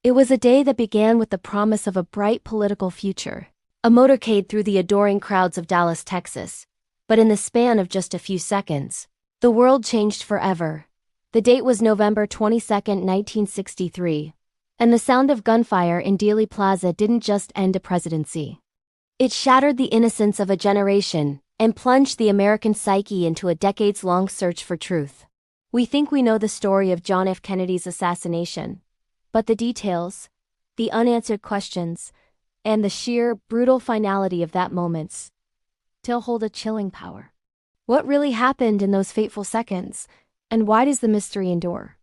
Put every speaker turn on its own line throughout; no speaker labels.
It was a day that began with the promise of a bright political future, a motorcade through the adoring crowds of Dallas, Texas. But in the span of just a few seconds, the world changed forever. The date was November 22, 1963, and the sound of gunfire in Dealey Plaza didn't just end a presidency. It shattered the innocence of a generation and plunged the American psyche into a decades-long search for truth. We think we know the story of John F. Kennedy's assassination, but the details, the unanswered questions, and the sheer, brutal finality of that moment still hold a chilling power. What really happened in those fateful seconds, and why does the mystery endure?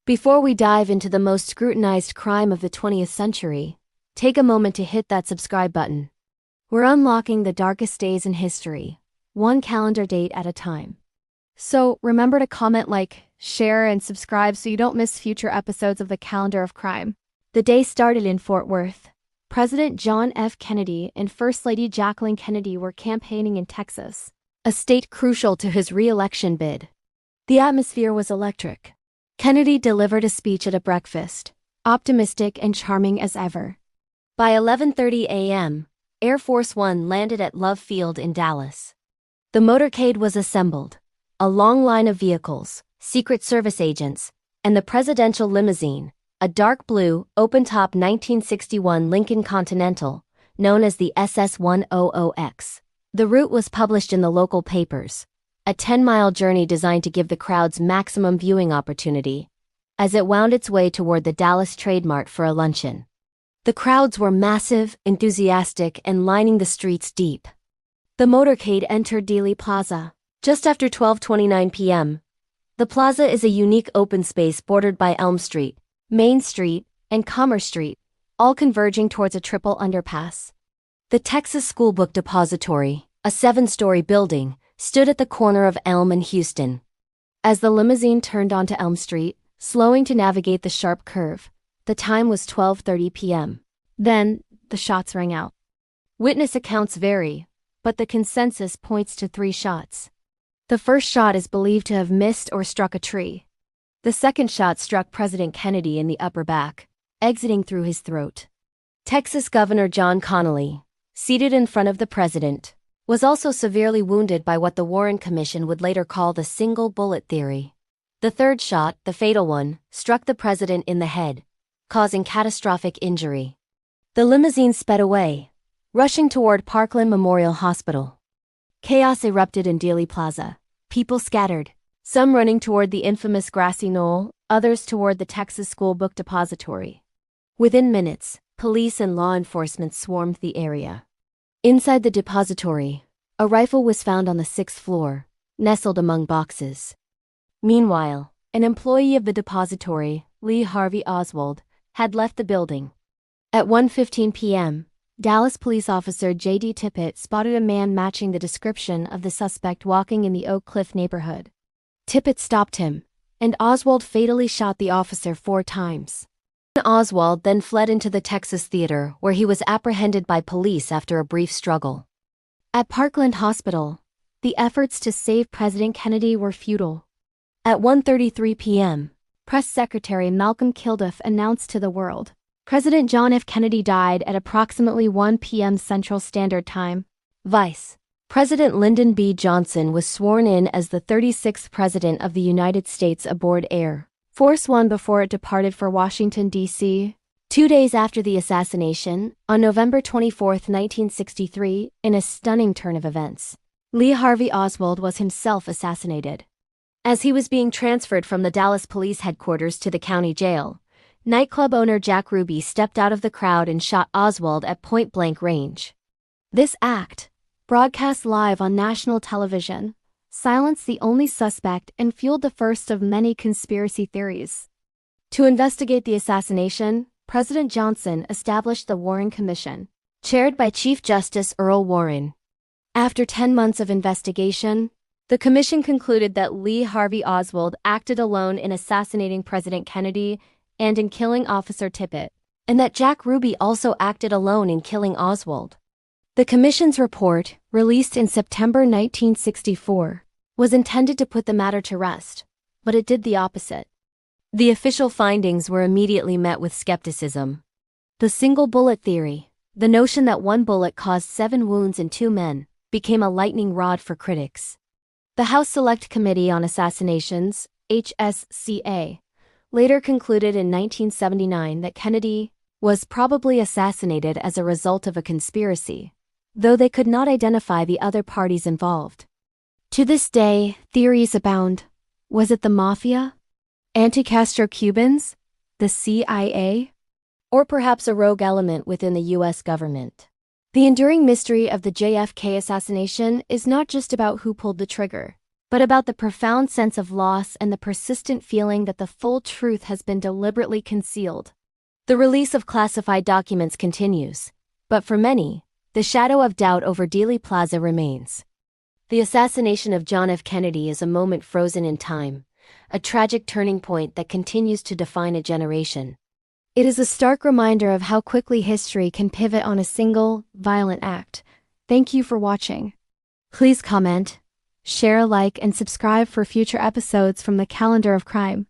Before we dive into the most scrutinized crime of the 20th century, take a moment to hit that subscribe button. We're unlocking the darkest days in history, one calendar date at a time. So remember to comment, like, share, and subscribe so you don't miss future episodes of the Calendar of Crime. The day started in Fort Worth. President John F. Kennedy and First Lady Jacqueline Kennedy were campaigning in Texas, a state crucial to his re-election bid. The atmosphere was electric. Kennedy delivered a speech at a breakfast, optimistic and charming as ever. By 11:30 a.m., Air Force One landed at Love Field in Dallas. The motorcade was assembled, a long line of vehicles, Secret Service agents, and the presidential limousine, a dark blue, open-top 1961 Lincoln Continental, known as the SS-100X. The route was published in the local papers, a 10-mile journey designed to give the crowds maximum viewing opportunity, as it wound its way toward the Dallas Trade Mart for a luncheon. The crowds were massive, enthusiastic, and lining the streets deep. The motorcade entered Dealey Plaza just after 12:29 p.m. The plaza is a unique open space bordered by Elm Street, Main Street, and Commerce Street, all converging towards a triple underpass. The Texas School Book Depository, a 7-story building, stood at the corner of Elm and Houston. As the limousine turned onto Elm Street, slowing to navigate the sharp curve, the time was 12:30 p.m. Then, the shots rang out. Witness accounts vary, but the consensus points to 3 shots. The first shot is believed to have missed or struck a tree. The second shot struck President Kennedy in the upper back, exiting through his throat. Texas Governor John Connally, seated in front of the president, was also severely wounded by what the Warren Commission would later call the single bullet theory. The third shot, the fatal one, struck the president in the head, causing catastrophic injury. The limousine sped away, rushing toward Parkland Memorial Hospital. Chaos erupted in Dealey Plaza. People scattered, some running toward the infamous grassy knoll, others toward the Texas School Book Depository. Within minutes, police and law enforcement swarmed the area. Inside the depository, a rifle was found on the 6th floor, nestled among boxes. Meanwhile, an employee of the depository, Lee Harvey Oswald, had left the building. At 1:15 p.m., Dallas police officer J.D. Tippit spotted a man matching the description of the suspect walking in the Oak Cliff neighborhood. Tippit stopped him, and Oswald fatally shot the officer 4 times. Oswald then fled into the Texas Theater, where he was apprehended by police after a brief struggle. At Parkland Hospital, the efforts to save President Kennedy were futile. At 1:33 p.m., Press Secretary Malcolm Kilduff announced to the world, President John F. Kennedy died at approximately 1 p.m. Central Standard Time. Vice President Lyndon B. Johnson was sworn in as the 36th President of the United States aboard Air Force One before it departed for Washington, D.C. 2 days after the assassination, on November 24, 1963, in a stunning turn of events, Lee Harvey Oswald was himself assassinated. As he was being transferred from the Dallas Police Headquarters to the county jail, nightclub owner Jack Ruby stepped out of the crowd and shot Oswald at point-blank range. This act, broadcast live on national television, silenced the only suspect and fueled the first of many conspiracy theories. To investigate the assassination, President Johnson established the Warren Commission, chaired by Chief Justice Earl Warren. After 10 months of investigation, the commission concluded that Lee Harvey Oswald acted alone in assassinating President Kennedy and in killing Officer Tippit, and that Jack Ruby also acted alone in killing Oswald. The commission's report, released in September 1964, was intended to put the matter to rest, but it did the opposite. The official findings were immediately met with skepticism. The single bullet theory, the notion that one bullet caused 7 wounds in 2 men, became a lightning rod for critics. The House Select Committee on Assassinations, HSCA, later concluded in 1979 that Kennedy was probably assassinated as a result of a conspiracy, though they could not identify the other parties involved. To this day, theories abound. Was it the Mafia? Anti-Castro Cubans? The CIA? Or perhaps a rogue element within the U.S. government? The enduring mystery of the JFK assassination is not just about who pulled the trigger, but about the profound sense of loss and the persistent feeling that the full truth has been deliberately concealed. The release of classified documents continues, but for many, the shadow of doubt over Dealey Plaza remains. The assassination of John F. Kennedy is a moment frozen in time, a tragic turning point that continues to define a generation. It is a stark reminder of how quickly history can pivot on a single, violent act. Thank you for watching. Please comment, share, like, and subscribe for future episodes from the Calendar of Crime.